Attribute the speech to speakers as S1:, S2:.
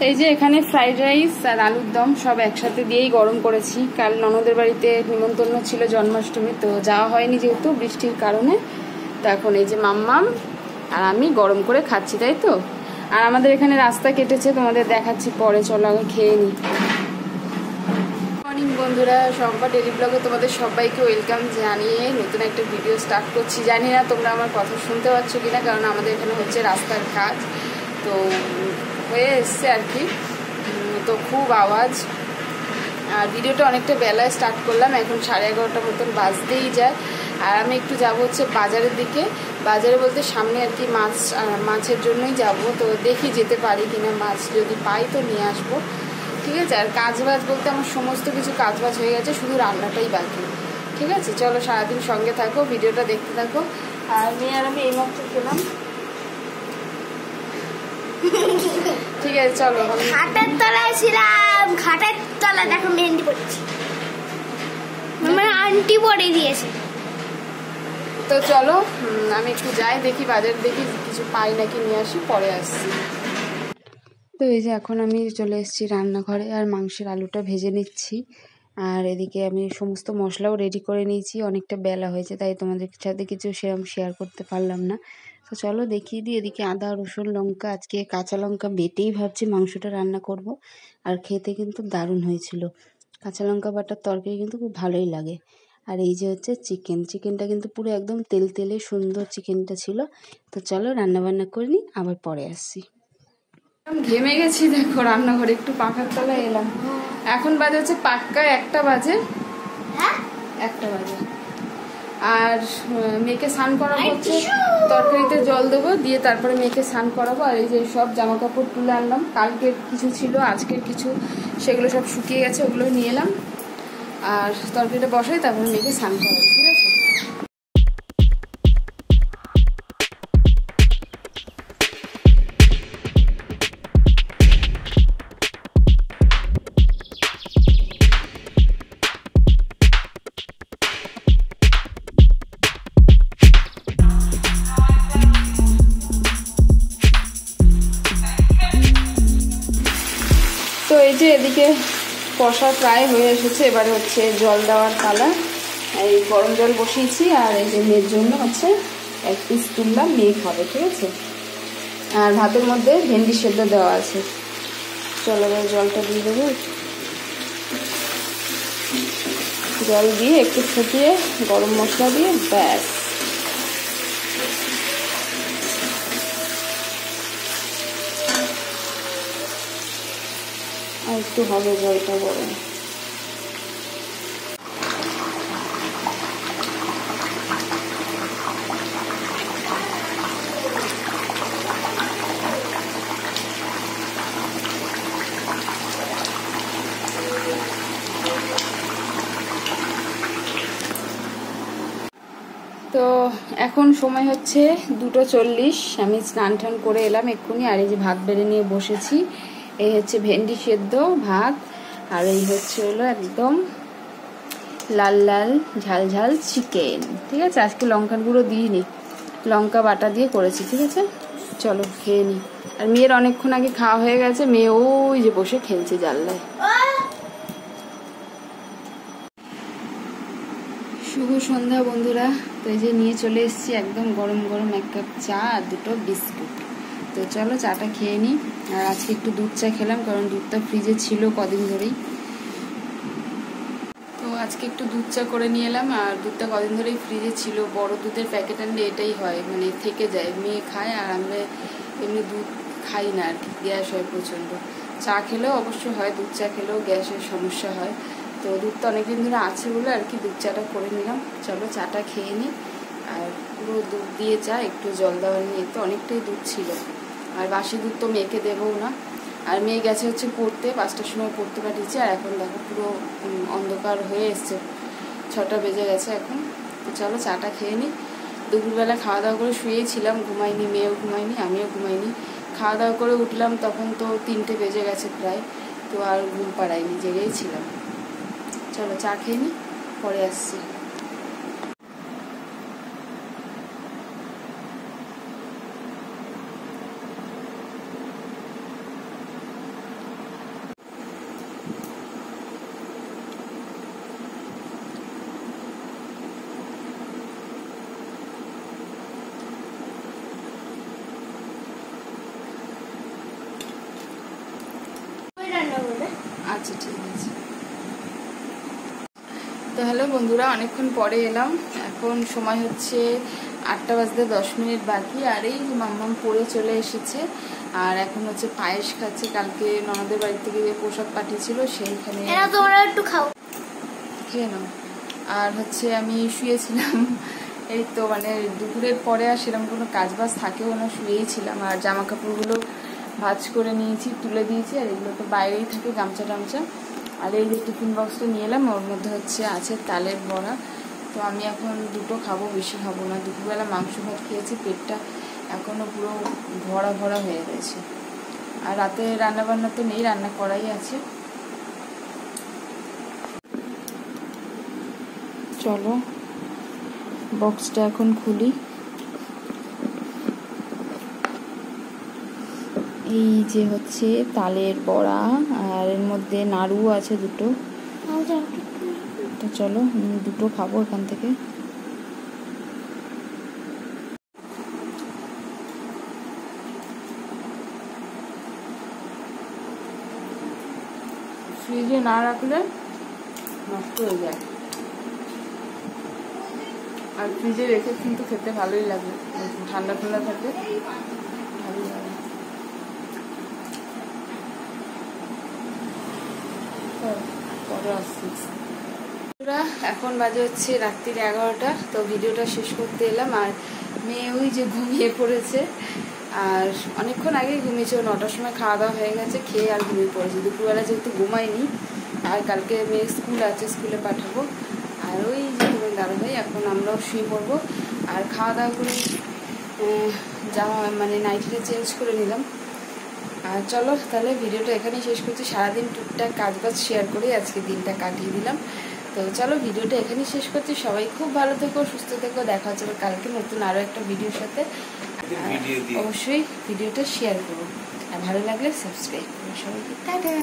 S1: এই যে এখানে ফ্রাইড রাইস আর আলুর দম সব একসাথে দিয়েই গরম করেছি। কাল ননদের বাড়িতে নিমন্ত্রণ ছিল জন্মাষ্টমী, তো যাওয়া হয়নি যেহেতু বৃষ্টির কারণে। তো এখন এই যে মাম্মাম আর আমি গরম করে খাচ্ছি, তাই তো। আর আমাদের এখানে রাস্তা কেটেছে, তোমাদের দেখাচ্ছি পরে, চলো আগে খেয়ে নিই। মর্নিং বন্ধুরা, শম্পা ডেলি ব্লগে তোমাদের সবাইকে ওয়েলকাম জানিয়ে নতুন একটা ভিডিও স্টার্ট করছি। জানি না তোমরা আমার কথা শুনতে পাচ্ছ কিনা, কারণ আমাদের এখানে হচ্ছে রাস্তার কাজ, তো হয়ে এসছে আর কি, তো খুব আওয়াজ। আর ভিডিওটা অনেকটা বেলায় স্টার্ট করলাম, এখন 11:30 মতন বাজতেই যায়। আর আমি একটু যাব হচ্ছে বাজারের দিকে, বাজারে বলতে সামনে আর কি মাছের জন্যই যাব। তো দেখি যেতে পারি কিনা, মাছ যদি পাই তো নিয়ে আসবো, ঠিক আছে। আর কাজবাজ বলতে আমার সমস্ত কিছু কাজবাজ হয়ে গেছে, শুধু রান্নাটাই বাকি, ঠিক আছে। চলো সারাদিন সঙ্গে থাকো, ভিডিওটা দেখতে থাকো। আর মেয়ে আর আমি এইমাত্র খেলাম, ঠিক আছে। চলো,
S2: খাটের তলায় ছিলাম, খাটের তলায় দেখো মেহেন্দি পড়েছি, আমার আন্টি পরে দিয়েছে।
S1: তো চলো আমি একটু যাই, দেখি বাজার, দেখি কিছু পাই নাকি, নিয়ে আসি, পরে আসছি। তো এই যে এখন আমি চলে এসেছি রান্নাঘরে, আর মাংসের আলুটা ভেজে নিচ্ছি। আর এদিকে আমি সমস্ত মশলাও রেডি করে নিয়েছি, অনেকটা বেলা হয়েছে তাই তোমাদের সাথে কিছু সেরকম শেয়ার করতে পারলাম না। তো চলো দেখিয়ে দিই। এদিকে আদা রসুন লঙ্কা, আজকে কাঁচা লঙ্কা বেটেই ভাবছি মাংসটা রান্না করব। আর খেতে কিন্তু দারুণ হয়েছিল, কাঁচা লঙ্কা বাটার তরকারি কিন্তু খুব ভালোই লাগে। আর এই যে হচ্ছে চিকেনটা কিন্তু পুরো একদম তেল তেলে সুন্দর চিকেনটা ছিল। তো চলো রান্নাবান্না করে নিই, আবার পরে আসছি। ঘেমে গেছি, দেখো রান্নাঘরে একটু পাখার তলায় এলাম। এখন বাজে হচ্ছে পাক্কা 1টা বাজে, 1টা বাজে। আর মেয়েকে স্নান করাবো, হচ্ছে তরকারিতে জল দেবো, দিয়ে তারপরে মেয়েকে স্নান করাবো। আর এই যে সব জামা কাপড় তুলে আনলাম, কালকের কিছু ছিল আজকের কিছু, সেগুলো সব শুকিয়ে গেছে, ওগুলো নিয়ে এলাম। আর তরকারিটা বসাই, তারপরে মেয়েকে স্নান করাবো, ঠিক আছে। তো এই যে এদিকে কষা প্রায় হয়ে এসেছে, এবারে হচ্ছে জল দেওয়ার পালা। এই গরম জল বসিয়েছি, আর এই যে মেয়ের জন্য হচ্ছে 1 পিস তুললাম, মেয়ে খাবে, ঠিক আছে। আর ভাতের মধ্যে ভেন্ডি সেদ্ধ দেওয়া আছে। চলো এবার জলটা দিয়ে দেবো, জল দিয়ে একটু ফুটিয়ে গরম মশলা দিয়ে ব্যাস। আর একটু হবে জলটা গরম। তো এখন সময় হচ্ছে 2:40, আমি স্নান টান করে এলাম এক্ষুনি। আর এই যে ভাত বেড়ে নিয়ে বসেছি, এই হচ্ছে ভেন্ডি সেদ্ধ ভাত, আর এই হচ্ছে হলো একদম লাল লাল ঝাল ঝাল চিকেন, ঠিক আছে। আজকে লঙ্কার গুঁড়ো দিইনি, লঙ্কা বাটা দিয়ে করেছি, ঠিক আছে। চলো খেয়ে নিই। আর মেয়ের অনেকক্ষণ আগে খাওয়া হয়ে গেছে, মেয়ে ওই যে বসে খেলছে জানলায়। শুভ সন্ধ্যা বন্ধুরা। তো এই যে নিয়ে চলে এসেছি একদম গরম গরম 1 কাপ চা আর 2টো বিস্কুট। তো চলো চাটা খেয়ে নিই। আর আজকে একটু দুধ চা খেলাম, কারণ দুধটা ফ্রিজে ছিল কদিন ধরেই, তো আজকে একটু দুধ চা করে নিয়ে এলাম। আর দুধটা কদিন ধরেই ফ্রিজে ছিল, বড় দুধের প্যাকেট আনলে এটাই হয়, মানে থেকে যায়, মেয়ে খায় আর আমরা এমনি দুধ খাই না আর কি, গ্যাস হয় প্রচণ্ড। চা খেলেও অবশ্য হয়, দুধ চা খেলেও গ্যাসের সমস্যা হয়। তো দুধটা অনেকদিন ধরে আছে বলে আর কি দুধ চাটা করে নিলাম। চলো চাটা খেয়ে নিই। আর পুরো দুধ দিয়ে চা, একটু জল দেওয়া নিয়ে, তো অনেকটাই দুধ ছিল। আর বাসি দুধ তো মেয়েকে দেবও না। আর মেয়ে গেছে হচ্ছে পড়তে, 5টার সময় পড়তে পাঠিয়েছে। আর এখন দেখো পুরো অন্ধকার হয়ে এসছে, 6টা বেজে গেছে এখন। তো চলো চাটা খেয়ে নিই। দুপুরবেলা খাওয়া দাওয়া করে শুয়েছিলাম, ঘুমাইনি, মেয়েও ঘুমায়নি, আমিও ঘুমাইনি। খাওয়া দাওয়া করে উঠলাম তখন তো 3টে বেজে গেছে প্রায়, তো আর ঘুম পাড়াইনি, জেগেই ছিলাম। চলো চা খেয়ে নিই, পরে আসছি। আচ্ছা ঠিক আছে। তো হ্যালো বন্ধুরা, অনেকক্ষণ পরে এলাম। এখন সময় হচ্ছে 8টা বাজতে 10 মিনিট বাকি। আর এই যে মাম্মাম পড়ে চলে এসেছে। আর এখন হচ্ছে পায়েস খাচ্ছে। কালকে ননদের বাড়ি থেকে যে প্রসাদ পাঠিয়েছিল সেইখানে
S2: তোমরা একটু খাও,
S1: খেয়ে নাও। আর হচ্ছে আমি শুয়েছিলাম এই তো মানে দুপুরের পরে আর সেরকম কোনো কাজ বাজ থাকেও না, শুয়েই ছিলাম। আর জামা কাপড়গুলো ভাঁজ করে নিয়েছি, তুলে দিয়েছি। আর এগুলো তো বাইরেই থাকে, গামছা টামছা। আর এই যে টিফিন বক্সটা নিয়ে এলাম, ওর মধ্যে হচ্ছে আছে তালের বড়া। তো আমি এখন দুটো খাবো, বেশি খাবো না। দুপুরবেলা মাংস ভাত খেয়েছি, পেটটা এখনও পুরো ভরা ভরা হয়ে গেছে। আর রাতে রান্নাবান্না তো নেই, রান্না করাই আছে। চলো বক্সটা এখন খুলি। এই যে হচ্ছে তালের বড়া, আর এর মধ্যে নাড়ু আছে দুটো। তো চলো দুটো খাবো এখান থেকে। ফ্রিজে না রাখলে নষ্ট হয়ে যায়, আর ফ্রিজে রেখে কিন্তু খেতে ভালোই লাগে, ঠান্ডা ঠান্ডা থাকে, ভালোই লাগে। পরে আসছি। এখন বাজে হচ্ছে রাত্রির 11টা। তো ভিডিওটা শেষ করতে এলাম। আর মেয়ে ওই যে ঘুমিয়ে পড়েছে, আর অনেকক্ষণ আগেই ঘুমিয়েছে। 9টার সময় খাওয়া দাওয়া হয়ে গেছে, খেয়ে আর ঘুমিয়ে পড়েছে। দুপুরবেলা যেহেতু ঘুমায়নি, আর কালকে মেয়ের স্কুল আছে, স্কুলে পাঠাবো। আর ওই যে তোমার দাদাভাই, এখন আমরাও শুয়ে পড়বো। আর খাওয়া দাওয়া করে জামা মানে নাইটিটা চেঞ্জ করে নিলাম। আর চলো তাহলে ভিডিওটা এখানেই শেষ করছি। সারাদিন টুকটাক কাজবাজ শেয়ার করে আজকে দিনটা কাটিয়ে দিলাম। তো চলো ভিডিওটা এখানেই শেষ করছি। সবাই খুব ভালো থেকো, সুস্থ থেকো। দেখা হচ্ছে কালকে নতুন আরও একটা ভিডিওর সাথে। অবশ্যই ভিডিওটা শেয়ার করো, আর ভালো লাগলে সাবস্ক্রাইব করো। সবাইকে টাটা।